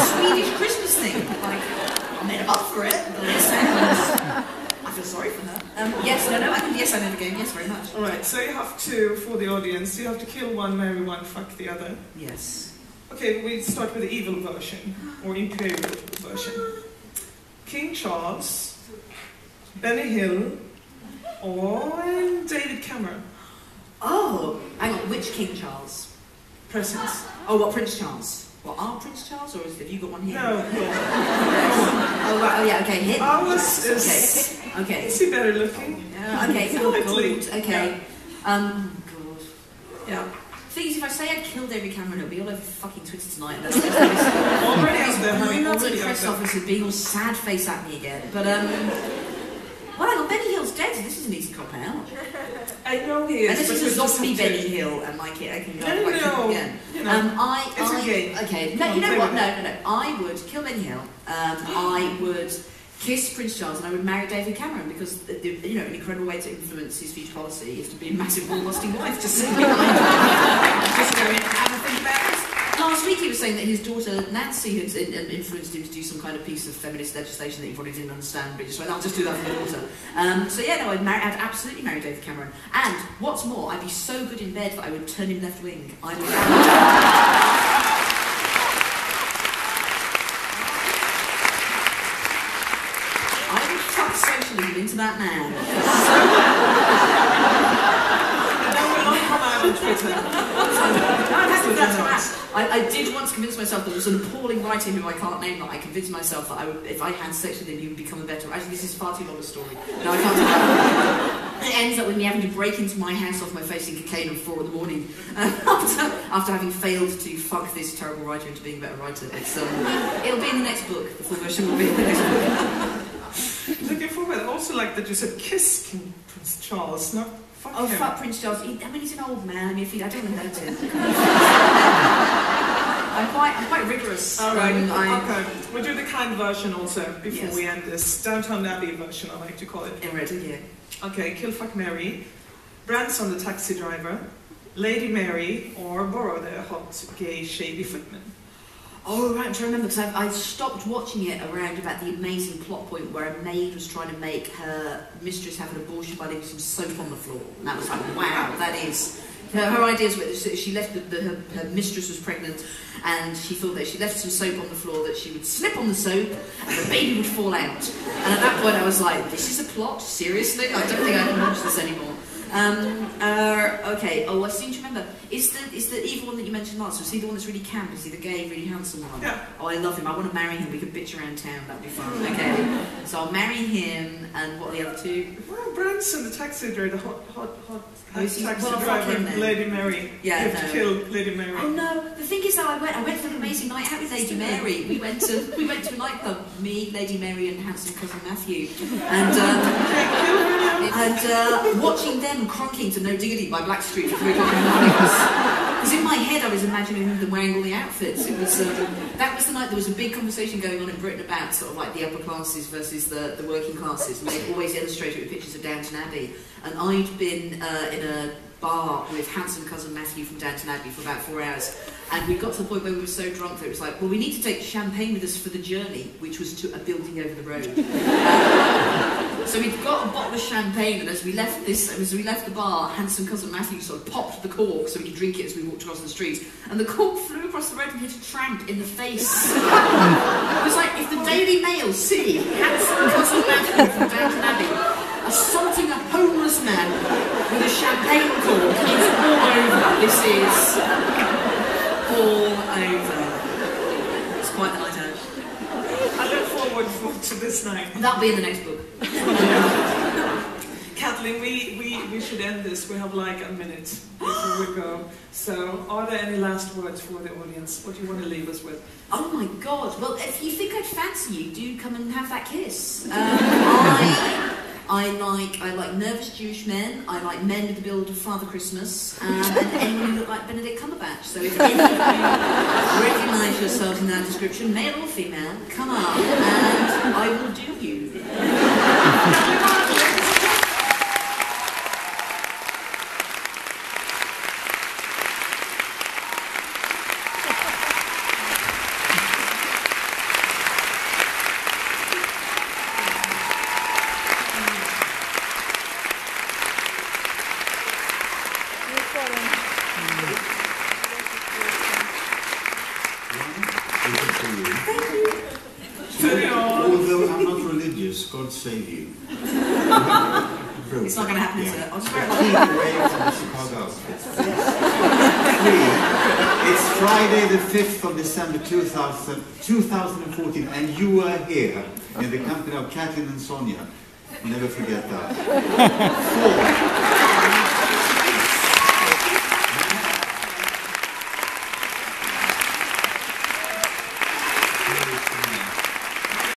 Swedish Christmas thing. Like, I made up for it. I feel sorry for her. Yes, no, yes, I know the game. Yes, very much. All right, so you have to, for the audience, you have to kill one, marry one, fuck the other. Yes. Okay, we start with the evil version, or imperial version. King Charles, Benny Hill, or David Cameron. Oh, hang on, which King Charles? Presidents. Oh, what, Prince Charles? What, our Prince Charles, or have you got one here? No. Oh, right, oh yeah, okay, him. Ours is... Okay. Is he better looking? Okay, Little bit. okay. Yeah. God. Yeah. Thing is, if I say I'd kill David Cameron, it'll be all over fucking Twitter tonight. Already out there, honey. Already the press officer being all sad face at me again. But, well, hang on, Benny Hill's dead, so this is an easy cop out. I know he is. And this is a zombie Benny Hill, and like it, I can go again. You know, it's a game. Okay, no, you know what? No. I would kill Benny Hill. I would kiss Prince Charles, and I would marry David Cameron because, you know, an incredible way to influence his future policy is to be a massive ball-busting wife. Just sit behind him. Just go in and have a think about it. Last week he was saying that his daughter Nancy had influenced him to do some kind of piece of feminist legislation that he probably didn't understand, but he just went, I'll just do that for my daughter. So yeah, no, I'd absolutely marry David Cameron. And what's more, I'd be so good in bed that I would turn him left wing. I would fuck socialism into that man. On Twitter. I did once convince myself that there was an appalling writer who I can't name that I convinced myself that I would, if I had sex with him, he would become a better. Actually, this is far too long a story. No, I can't do that. It ends up with me having to break into my house off my face in cocaine at 4 in the morning after having failed to fuck this terrible writer into being a better writer. It's, it'll be in the next book. The full version will be in the next book. Looking forward. Also, like that you said, kiss King Prince Charles, not. Oh, fuck Prince Charles. I mean, he's an old man. I don't want to hurt him. I'm quite rigorous. All right. Okay. We'll do the kind version also before we end this. Downtown Abbey version, I like to call it. Yeah. Okay. Kill, fuck, marry. Branson the taxi driver, Lady Mary, or borrow the hot, gay, shady footman. Oh, right, I'm trying to remember, because I stopped watching it around about the amazing plot point where a maid was trying to make her mistress have an abortion by leaving some soap on the floor. And that was like, wow, that is... Her ideas were that she left, her mistress was pregnant, and she thought that if she left some soap on the floor that she would slip on the soap and the baby would fall out. And at that point I was like, this is a plot? Seriously? I don't think I can watch this anymore. Okay, oh, I seem to remember. Is the evil one that you mentioned last? Was he the one that's really camp? Is he the gay, really handsome one? Yeah. Oh, I love him. I want to marry him. We could bitch around town. That'd be fun. Okay. So I'll marry him, and what are the other two? Well, Branson, the taxi driver, the hot taxi driver, him, Lady Mary. Yeah, you have to kill Lady Mary. Oh no! The thing is, though, I went for an amazing night out with Lady Mary. We went to a nightclub. Me, Lady Mary, and handsome cousin Matthew, and watching them cronking to No Diggity by Blackstreet at 3 o'clock in the morning. Because in my head I was imagining them wearing all the outfits. It was that was the night there was a big conversation going on in Britain about sort of like the upper classes versus the working classes. And they'd always illustrate it with pictures of Downton Abbey. And I'd been in a bar with handsome cousin Matthew from Downton Abbey for about 4 hours. And we got to the point where we were so drunk that it was like, well, we need to take champagne with us for the journey, which was to a building over the road. So we'd got a bottle of champagne, and as we left the bar, handsome cousin Matthew sort of popped the cork so we could drink it as we walked across the street. And the cork flew across the road and hit a tramp in the face. It was like, if the Daily Mail see handsome cousin Matthew from Downton Abbey assaulting a homeless man with a champagne cork, it's all over. This is all over. It's quite the night out. I look forward to this night. That'll be in the next book. Kathleen, we should end this. We have like a minute before we go. So, are there any last words for the audience? What do you want to leave us with? Oh my God! Well, if you think I'd fancy you, do come and have that kiss. I like nervous Jewish men. I like men with the build of Father Christmas, and anyone who look like Benedict Cumberbatch. So if any of you recognise yourselves in that description, male or female, come up and I will do you. Although I'm not religious, God save you. It's not going to happen, sir. I'll just wear it like Keep away from the Chicago outfits. It's Friday the 5th of December 2014, and you are here in the company of Kathleen and Sonja. Never forget that. 4.